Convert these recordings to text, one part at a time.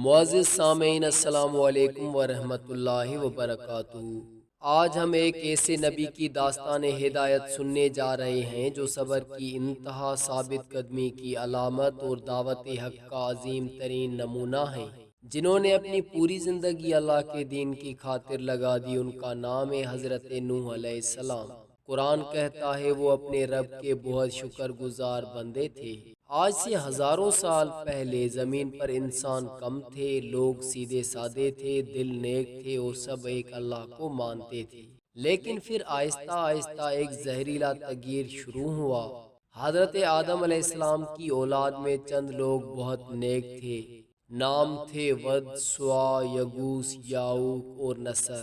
معزز سامعین، السلام علیکم ورحمۃ اللہ وبرکاتہ۔ آج ہم ایک ایسے نبی کی داستان ہدایت سننے جا رہے ہیں جو صبر کی انتہا، ثابت قدمی کی علامت اور دعوت حق کا عظیم ترین نمونہ ہیں، جنہوں نے اپنی پوری زندگی اللہ کے دین کی خاطر لگا دی۔ ان کا نام ہے حضرت نوح علیہ السلام۔ قرآن کہتا ہے وہ اپنے رب کے بہت شکر گزار بندے تھے۔ آج سے ہزاروں سال پہلے زمین پر انسان کم تھے، لوگ سیدھے سادے تھے، دل نیک تھے اور سب ایک اللہ کو مانتے تھے۔ لیکن پھر آہستہ آہستہ ایک زہریلا تغیر شروع ہوا۔ حضرت آدم علیہ السلام کی اولاد میں چند لوگ بہت نیک تھے۔ نام تھے ود، سوا، یگوس، یاؤق اور نصر۔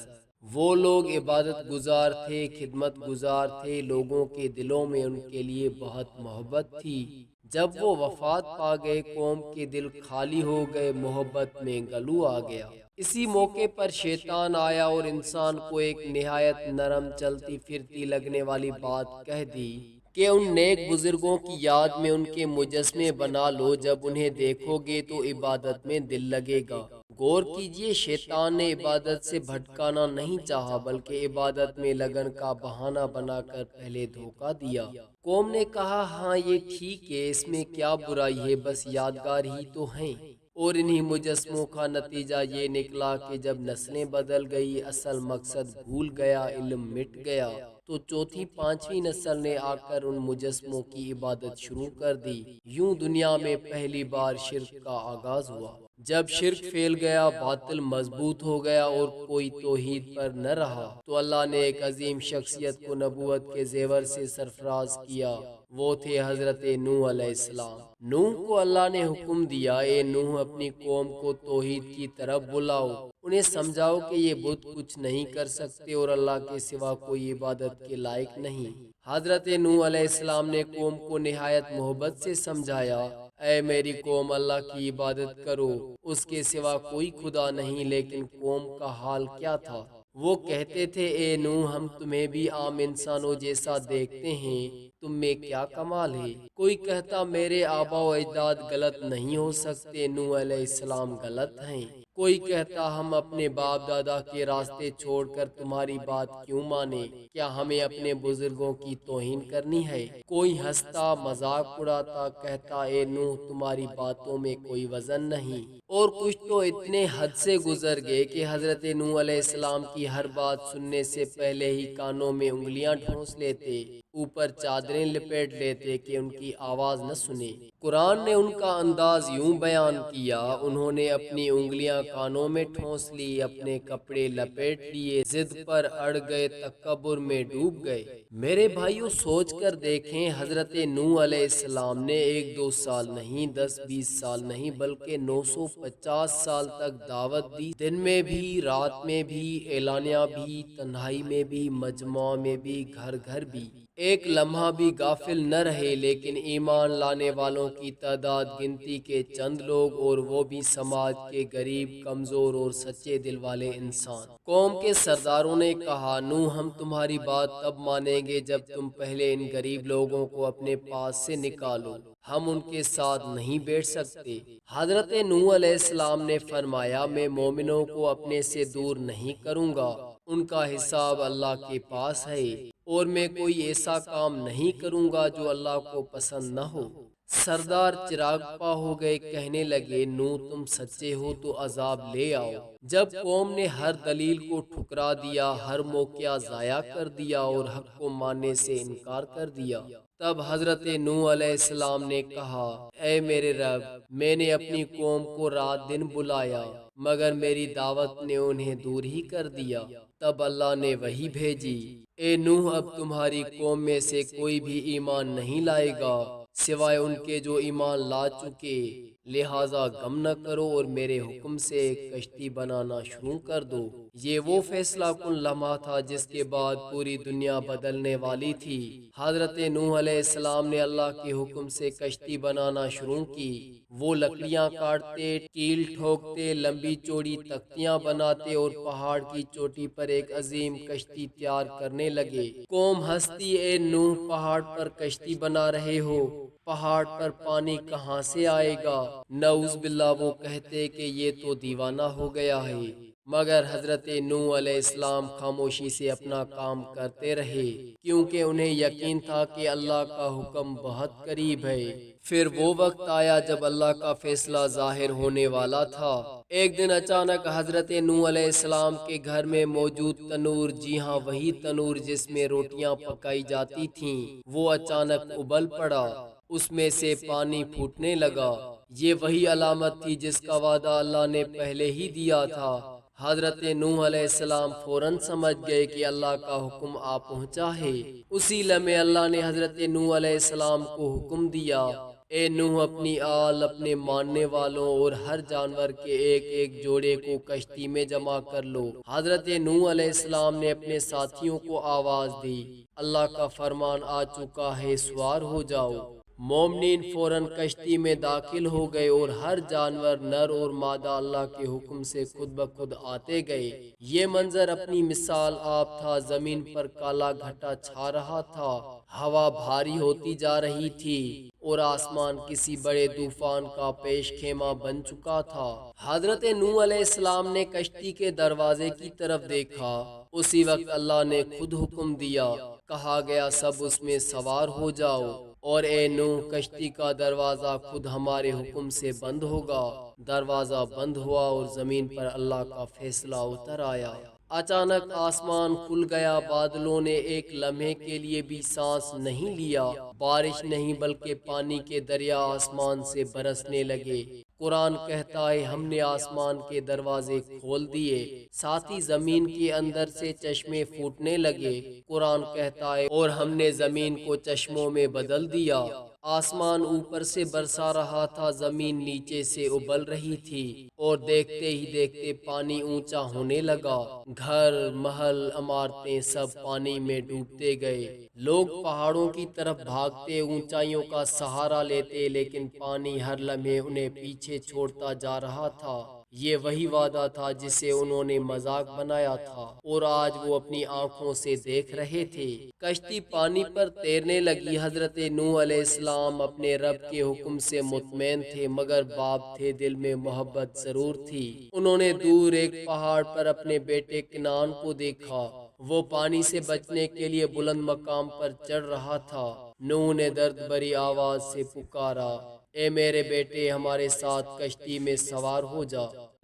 وہ لوگ عبادت گزار تھے، خدمت گزار تھے، لوگوں کے دلوں میں ان کے لیے بہت محبت تھی۔ جب وہ وفات پا گئے، قوم کے دل خالی ہو گئے، محبت میں گلو آ گیا۔ اسی موقع پر شیطان آیا اور انسان کو ایک نہایت نرم، چلتی پھرتی لگنے والی بات کہہ دی کہ ان نیک بزرگوں کی یاد میں ان کے مجسمے بنا لو، جب انہیں دیکھو گے تو عبادت میں دل لگے گا۔ غور کیجئے، شیطان نے عبادت سے بھٹکانا نہیں چاہا، بلکہ عبادت میں لگن کا بہانہ بنا کر پہلے دھوکہ دیا۔ قوم نے کہا، ہاں یہ ٹھیک ہے، اس میں کیا برائی ہے، بس یادگار ہی تو ہیں۔ اور انہی مجسموں کا نتیجہ یہ نکلا کہ جب نسلیں بدل گئی، اصل مقصد بھول گیا، علم مٹ گیا، تو چوتھی پانچویں نسل نے آ کر ان مجسموں کی عبادت شروع کر دی۔ یوں دنیا میں پہلی بار شرک کا آغاز ہوا۔ جب شرک پھیل گیا، باطل مضبوط ہو گیا اور کوئی توحید پر نہ رہا، تو اللہ نے ایک عظیم شخصیت کو نبوت کے زیور سے سرفراز کیا۔ وہ تھے حضرت نوح علیہ السلام۔ نوح کو اللہ نے حکم دیا، اے نوح، اپنی قوم کو توحید کی طرف بلاؤ، انہیں سمجھاؤ کہ یہ بت کچھ نہیں کر سکتے اور اللہ کے سوا کوئی عبادت کے لائق نہیں۔ حضرت نوح علیہ السلام نے قوم کو نہایت محبت سے سمجھایا، اے میری قوم، اللہ کی عبادت کرو، اس کے سوا کوئی خدا نہیں۔ لیکن قوم کا حال کیا تھا؟ وہ کہتے تھے، اے نوح، ہم تمہیں بھی عام انسانوں جیسا دیکھتے ہیں، تم میں کیا کمال ہے؟ کوئی کہتا، میرے آبا و اجداد غلط نہیں ہو سکتے، نوح علیہ السلام غلط ہیں۔ کوئی کہتا، ہم اپنے باپ دادا کے راستے چھوڑ کر تمہاری بات کیوں مانیں؟ کیا ہمیں اپنے بزرگوں کی توہین کرنی ہے؟ کوئی ہنستا، مذاق اڑاتا، کہتا، اے نوح، تمہاری باتوں میں کوئی وزن نہیں۔ اور کچھ تو اتنے حد سے گزر گئے کہ حضرت نوح علیہ السلام کی ہر بات سننے سے پہلے ہی کانوں میں انگلیاں ٹھونس لیتے، اوپر چادریں لپیٹ لیتے کہ ان کی آواز نہ سنے۔ قرآن نے ان کا انداز یوں بیان کیا، انہوں نے اپنی انگلیاں کانوں میں ٹھونس لی، اپنے کپڑے لپیٹ لیے، ضد پر اڑ گئے، تکبر میں ڈوب گئے۔ میرے بھائیوں، سوچ کر دیکھیں، حضرت نوح علیہ السلام نے 1-2 سال نہیں، 10-20 سال نہیں، بلکہ 950 سال تک دعوت دی، دن میں بھی، رات میں بھی، اعلانیہ بھی، تنہائی میں بھی، مجمع میں بھی، گھر گھر بھی۔ ایک لمحہ بھی غافل نہ رہے، لیکن ایمان لانے والوں کی تعداد گنتی کے چند لوگ، اور وہ بھی سماج کے غریب، کمزور اور سچے دل والے انسان۔ قوم کے سرداروں نے کہا، نوح، ہم تمہاری بات تب مانیں گے جب تم پہلے ان غریب لوگوں کو اپنے پاس سے نکالو، ہم ان کے ساتھ نہیں بیٹھ سکتے۔ حضرت نوح علیہ السلام نے فرمایا، میں مومنوں کو اپنے سے دور نہیں کروں گا، ان کا حساب اللہ کے پاس ہے، اور میں کوئی ایسا کام نہیں کروں گا جو اللہ کو پسند نہ ہو۔ سردار چراغ پا ہو گئے، کہنے لگے، نوح، تم سچے ہو تو عذاب لے آؤ۔ جب قوم نے ہر دلیل کو ٹھکرا دیا، ہر موقع ضائع کر دیا اور حق کو ماننے سے انکار کر دیا، تب حضرت نوح علیہ السلام نے کہا، اے میرے رب، میں نے اپنی قوم کو رات دن بلایا، مگر میری دعوت نے انہیں دور ہی کر دیا۔ تب اللہ نے وحی بھیجی، اے نوح، اب تمہاری قوم میں سے کوئی بھی ایمان نہیں لائے گا سوائے ان کے جو ایمان لا چکے، لہٰذا غم نہ کرو اور میرے حکم سے ایک کشتی بنانا شروع کر دو۔ یہ وہ فیصلہ کن لمحہ تھا جس کے بعد پوری دنیا بدلنے والی تھی۔ حضرت نوح علیہ السلام نے اللہ کے حکم سے کشتی بنانا شروع کی۔ وہ لکڑیاں کاٹتے، ٹیل ٹھوکتے، لمبی چوڑی تختیاں بناتے اور پہاڑ کی چوٹی پر ایک عظیم کشتی تیار کرنے لگے۔ قوم ہنستی، اے نوح پہاڑ پر کشتی بنا رہے ہو، پہاڑ پر پانی کہاں سے آئے گا؟ نعوذ باللہ، وہ کہتے کہ یہ تو دیوانہ ہو گیا ہے۔ مگر حضرت نوح علیہ السلام خاموشی سے اپنا کام کرتے رہے، کیونکہ انہیں یقین تھا کہ اللہ کا حکم بہت قریب ہے۔ پھر وہ وقت آیا جب اللہ کا فیصلہ ظاہر ہونے والا تھا۔ ایک دن اچانک حضرت نوح علیہ السلام کے گھر میں موجود تنور، جی ہاں وہی تنور جس میں روٹیاں پکائی جاتی تھیں، وہ اچانک ابل پڑا، اس میں سے پانی پھوٹنے لگا۔ یہ وہی علامت تھی جس کا وعدہ اللہ نے پہلے ہی دیا تھا۔ حضرت نوح علیہ السلام فوراً سمجھ گئے کہ اللہ کا حکم آ پہنچا ہے۔ اسی لمحے اللہ نے حضرت نوح علیہ السلام کو حکم دیا، اے نوح اپنی آل، اپنے ماننے والوں اور ہر جانور کے ایک ایک جوڑے کو کشتی میں جمع کر لو۔ حضرت نوح علیہ السلام نے اپنے ساتھیوں کو آواز دی، اللہ کا فرمان آ چکا ہے، سوار ہو جاؤ۔ مومنین فوراً کشتی میں داخل ہو گئے اور ہر جانور نر اور مادہ اللہ کے حکم سے خود بخود آتے گئے۔ یہ منظر اپنی مثال آپ تھا، زمین پر کالا گھٹا چھا رہا تھا، ہوا بھاری ہوتی جا رہی تھی اور آسمان کسی بڑے طوفان کا پیش خیمہ بن چکا تھا۔ حضرت نوح علیہ السلام نے کشتی کے دروازے کی طرف دیکھا، اسی وقت اللہ نے خود حکم دیا، کہا گیا سب اس میں سوار ہو جاؤ، اور اے نوح کشتی کا دروازہ خود ہمارے حکم سے بند ہوگا۔ دروازہ بند ہوا اور زمین پر اللہ کا فیصلہ اتر آیا۔ اچانک آسمان کھل گیا، بادلوں نے ایک لمحے کے لیے بھی سانس نہیں لیا، بارش نہیں بلکہ پانی کے دریا آسمان سے برسنے لگے۔ قرآن کہتا ہے ہم نے آسمان کے دروازے کھول دیے، ساتھ ہی زمین کے اندر سے چشمے پھوٹنے لگے۔ قرآن کہتا ہے اور ہم نے زمین کو چشموں میں بدل دیا۔ آسمان اوپر سے برسا رہا تھا، زمین نیچے سے ابل رہی تھی، اور دیکھتے ہی دیکھتے پانی اونچا ہونے لگا۔ گھر، محل، عمارتیں سب پانی میں ڈوبتے گئے۔ لوگ پہاڑوں کی طرف بھاگتے، اونچائیوں کا سہارا لیتے، لیکن پانی ہر لمحے انہیں پیچھے چھوڑتا جا رہا تھا۔ یہ وہی وعدہ تھا جسے انہوں نے مذاق بنایا تھا اور آج وہ اپنی آنکھوں سے دیکھ رہے تھے۔ کشتی پانی پر تیرنے لگی۔ حضرت نوح علیہ السلام اپنے رب کے حکم سے مطمئن تھے، مگر باپ تھے، دل میں محبت ضرور تھی۔ انہوں نے دور ایک پہاڑ پر اپنے بیٹے کنعان کو دیکھا، وہ پانی سے بچنے کے لیے بلند مقام پر چڑھ رہا تھا۔ نوح نے درد بھری آواز سے پکارا، اے میرے بیٹے ہمارے ساتھ کشتی میں سوار ہو جا۔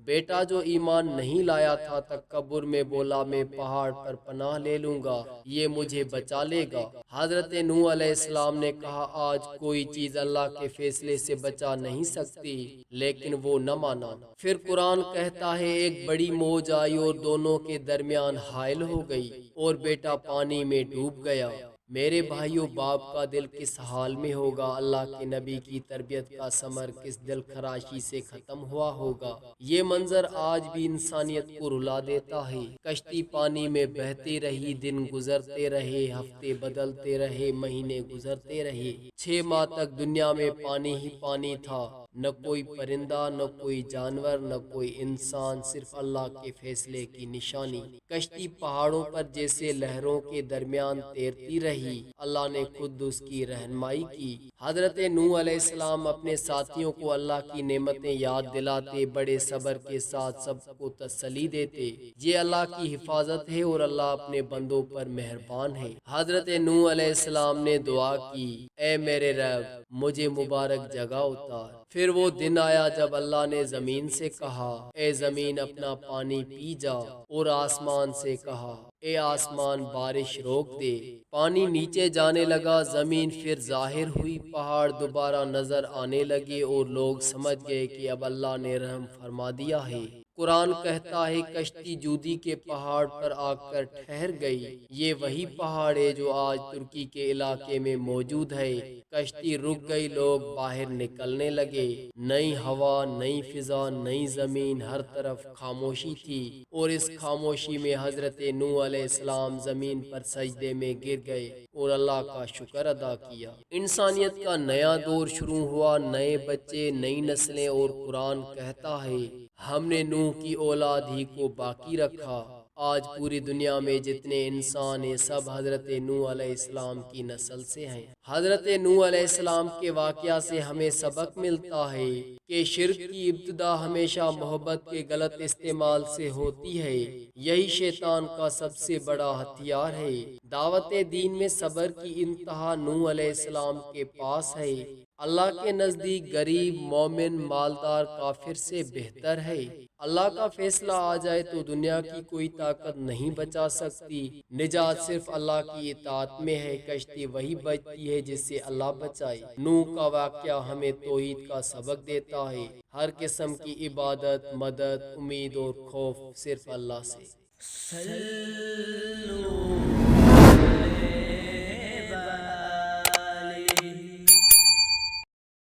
بیٹا جو ایمان نہیں لایا تھا تکبر میں بولا، میں پہاڑ پر پناہ لے لوں گا، یہ مجھے بچا لے گا۔ حضرت نوح علیہ السلام نے کہا آج کوئی چیز اللہ کے فیصلے سے بچا نہیں سکتی، لیکن وہ نہ مانا۔ پھر قرآن کہتا ہے ایک بڑی موج آئی اور دونوں کے درمیان حائل ہو گئی اور بیٹا پانی میں ڈوب گیا۔ میرے بھائیوں، باپ کا دل کس حال میں ہوگا، اللہ کے نبی کی تربیت کا ثمر کس دل خراشی سے ختم ہوا ہوگا۔ یہ منظر آج بھی انسانیت کو رلا دیتا ہے۔ کشتی پانی میں بہتی رہی، دن گزرتے رہے، ہفتے بدلتے رہے، مہینے گزرتے رہے۔ 6 ماہ تک دنیا میں پانی ہی پانی تھا، نہ کوئی پرندہ، نہ کوئی جانور، نہ کوئی انسان، صرف اللہ کے فیصلے کی نشانی۔ کشتی پہاڑوں پر جیسے لہروں کے درمیان تیرتی رہی، اللہ نے خود اس کی رہنمائی کی۔ حضرت نوح علیہ السلام اپنے ساتھیوں کو اللہ کی نعمتیں یاد دلاتے، بڑے صبر کے ساتھ سب کو تسلی دیتے، یہ اللہ کی حفاظت ہے اور اللہ اپنے بندوں پر مہربان ہے۔ حضرت نوح علیہ السلام نے دعا کی، اے میرے رب مجھے مبارک جگہ اتار۔ پھر وہ دن آیا جب اللہ نے زمین سے کہا، اے زمین اپنا پانی پی جا، اور آسمان سے کہا، اے آسمان بارش روک دے۔ پانی نیچے جانے لگا، زمین پھر ظاہر ہوئی، پہاڑ دوبارہ نظر آنے لگے اور لوگ سمجھ گئے کہ اب اللہ نے رحم فرما دیا ہے۔ قرآن کہتا ہے کشتی جودی کے پہاڑ پر آ کر ٹھہر گئی۔ یہ وہی پہاڑ ہے جو آج ترکی کے علاقے میں موجود ہے۔ کشتی رک گئی، لوگ باہر نکلنے لگے۔ نئی ہوا، نئی فضا، نئی زمین، ہر طرف خاموشی تھی، اور اس خاموشی میں حضرت نوح علیہ السلام زمین پر سجدے میں گر گئے اور اللہ کا شکر ادا کیا۔ انسانیت کا نیا دور شروع ہوا، نئے بچے، نئی نسلیں، اور قرآن کہتا ہے ہم نے نوح کی اولاد ہی کو باقی رکھا۔ آج پوری دنیا میں جتنے انسان ہیں سب حضرت نوح علیہ السلام کی نسل سے ہیں۔ حضرت نوح علیہ السلام کے واقعہ سے ہمیں سبق ملتا ہے کہ شرک کی ابتدا ہمیشہ محبت کے غلط استعمال سے ہوتی ہے۔ یہی شیطان کا سب سے بڑا ہتھیار ہے۔ دعوت دین میں صبر کی انتہا نوح علیہ السلام کے پاس ہے۔ اللہ کے نزدیک غریب، مومن، مالدار کافر سے بہتر ہے۔ اللہ کا فیصلہ آ جائے تو دنیا کی کوئی طاقت نہیں بچا سکتی۔ نجات صرف اللہ کی اطاعت میں ہے۔ کشتی وہی بچتی ہے جس سے اللہ بچائے۔ نوح کا واقعہ ہمیں توحید کا سبق دیتا ہے۔ ہر قسم کی عبادت، مدد، امید اور خوف صرف اللہ سے۔